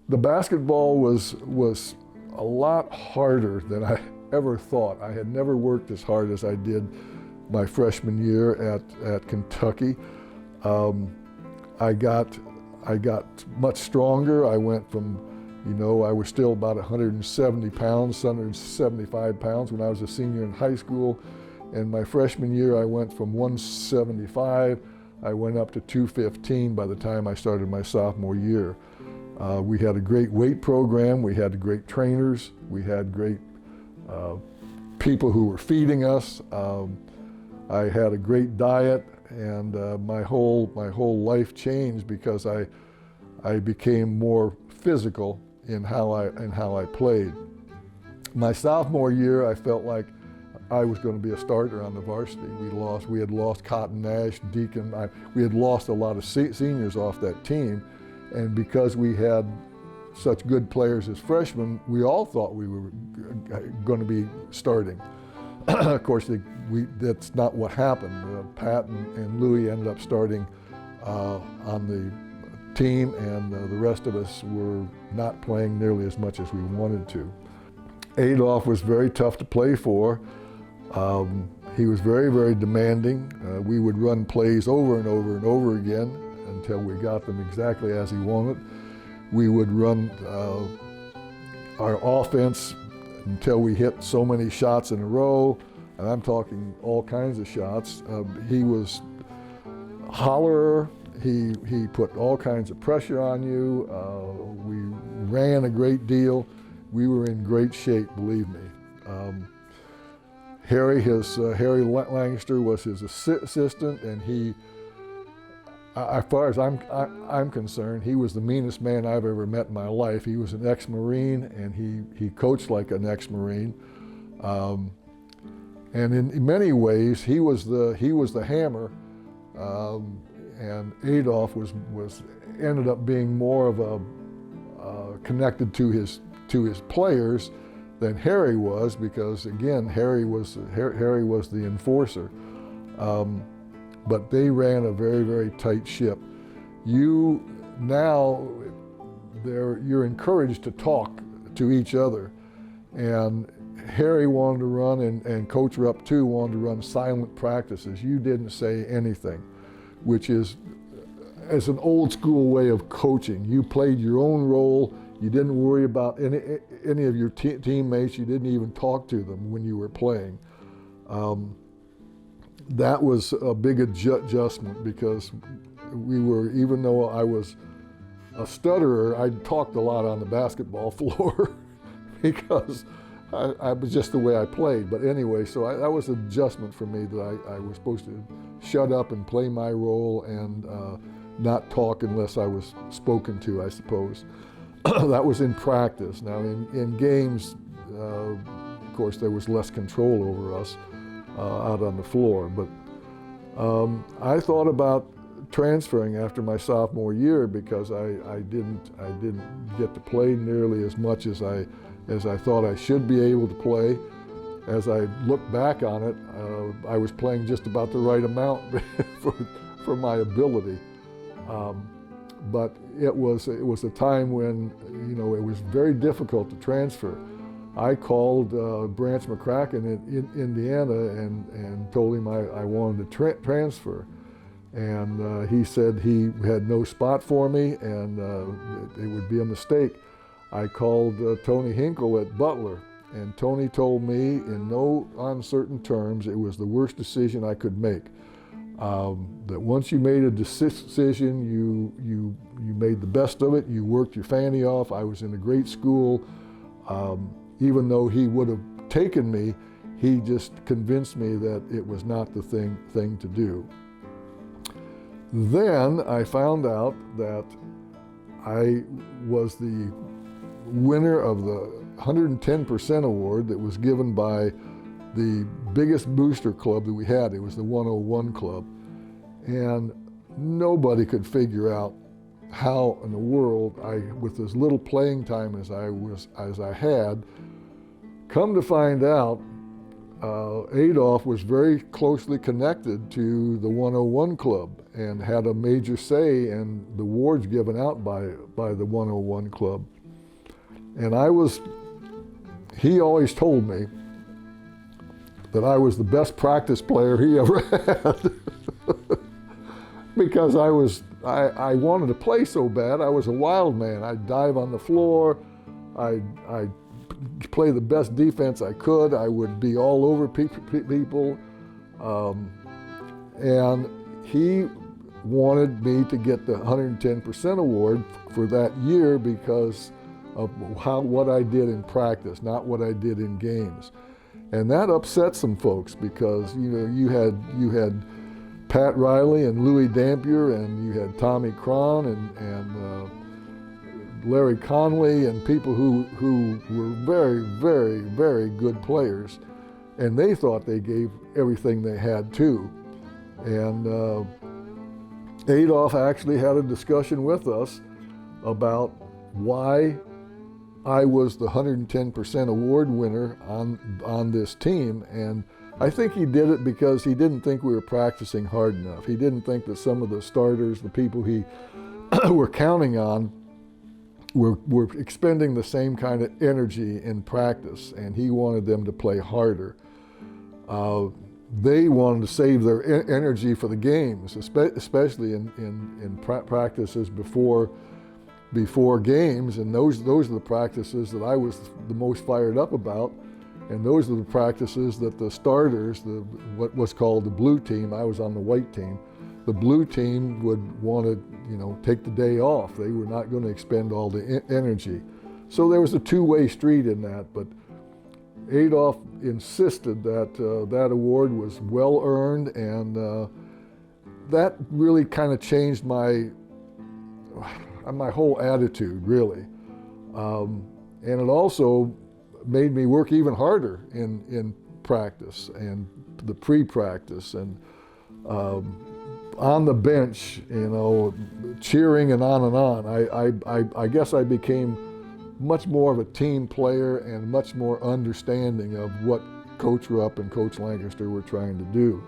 The basketball was a lot harder than I ever thought. I had never worked as hard as I did my freshman year at Kentucky. I got much stronger. I went from, I was still about 170 pounds, 175 pounds when I was a senior in high school. And my freshman year, I went from 175, I went up to 215 by the time I started my sophomore year. We had a great weight program, we had great trainers, we had great people who were feeding us. I had a great diet, and my whole life changed because I became more physical in how I played. My sophomore year, I felt like I was going to be a starter on the varsity. We had lost Cotton Nash, Deacon. We had lost a lot of seniors off that team, and because we had such good players as freshmen, we all thought we were going to be starting. Of course, that's not what happened. Pat and Louis ended up starting on the team, and the rest of us were not playing nearly as much as we wanted to. Adolf was very tough to play for. He was very, very demanding. We would run plays over and over and over again until we got them exactly as he wanted. We would run our offense until we hit so many shots in a row, and I'm talking all kinds of shots. He was a hollerer. He put all kinds of pressure on you. We ran a great deal. We were in great shape, believe me. Harry Lancaster was his assistant, and he, as far as I'm concerned, he was the meanest man I've ever met in my life. He was an ex-Marine, and he coached like an ex-Marine. And in many ways, he was the hammer, and Adolf ended up being more of a connected to his players than Harry was, because again, Harry was the enforcer. But they ran a very, very tight ship. You're encouraged to talk to each other, and Harry wanted to run, and Coach Rupp too wanted to run silent practices. You didn't say anything, which is an old school way of coaching. You played your own role. You didn't worry about any of your teammates. You didn't even talk to them when you were playing. That was a big adjustment, because even though I was a stutterer, I talked a lot on the basketball floor because I was just the way I played. But anyway, so that was an adjustment for me, that I was supposed to shut up and play my role and not talk unless I was spoken to, I suppose. That was in practice. Now in games, of course, there was less control over us out on the floor. But I thought about transferring after my sophomore year, because I didn't get to play nearly as much as I thought I should be able to play. As I look back on it, I was playing just about the right amount for my ability. But it was a time when it was very difficult to transfer. I called Branch McCracken in Indiana and told him I wanted to transfer, and he said he had no spot for me, and it would be a mistake. I called Tony Hinkle at Butler, and Tony told me in no uncertain terms it was the worst decision I could make. That once you made a decision, you made the best of it. You worked your fanny off. I was in a great school. Even though he would have taken me, he just convinced me that it was not the thing to do. Then I found out that I was the winner of the 110% award that was given by the biggest booster club that we had. It was the 101 Club. And nobody could figure out how in the world with as little playing time as I had, come to find out, Adolf was very closely connected to the 101 club and had a major say in the awards given out by the 101 club. And he always told me that I was the best practice player he ever had. Because I wanted to play so bad. I was a wild man. I'd dive on the floor. I'd play the best defense I could. I would be all over people. And he wanted me to get the 110% award for that year because of what I did in practice, not what I did in games. And that upset some folks because, you know, you had Pat Riley and Louis Dampier, and you had Tommy Cron and Larry Conley, and people who were very, very, very good players, and they thought they gave everything they had too. And Adolf actually had a discussion with us about why I was the 110% award winner on this team, and I think he did it because he didn't think we were practicing hard enough. He didn't think that some of the starters, the people he were counting on, were expending the same kind of energy in practice, and he wanted them to play harder. They wanted to save their energy for the games, especially in practices before games, and those are the practices that I was the most fired up about, and those are the practices that the starters, what was called the blue team, I was on the white team, the blue team would want to, you know, take the day off. They were not going to expend all the energy. So there was a two-way street in that, but Adolf insisted that that award was well earned, and that really kind of changed my whole attitude, really. And it also made me work even harder in practice and the pre-practice and on the bench, you know, cheering and on and on. I guess I became much more of a team player and much more understanding of what Coach Rupp and Coach Lancaster were trying to do.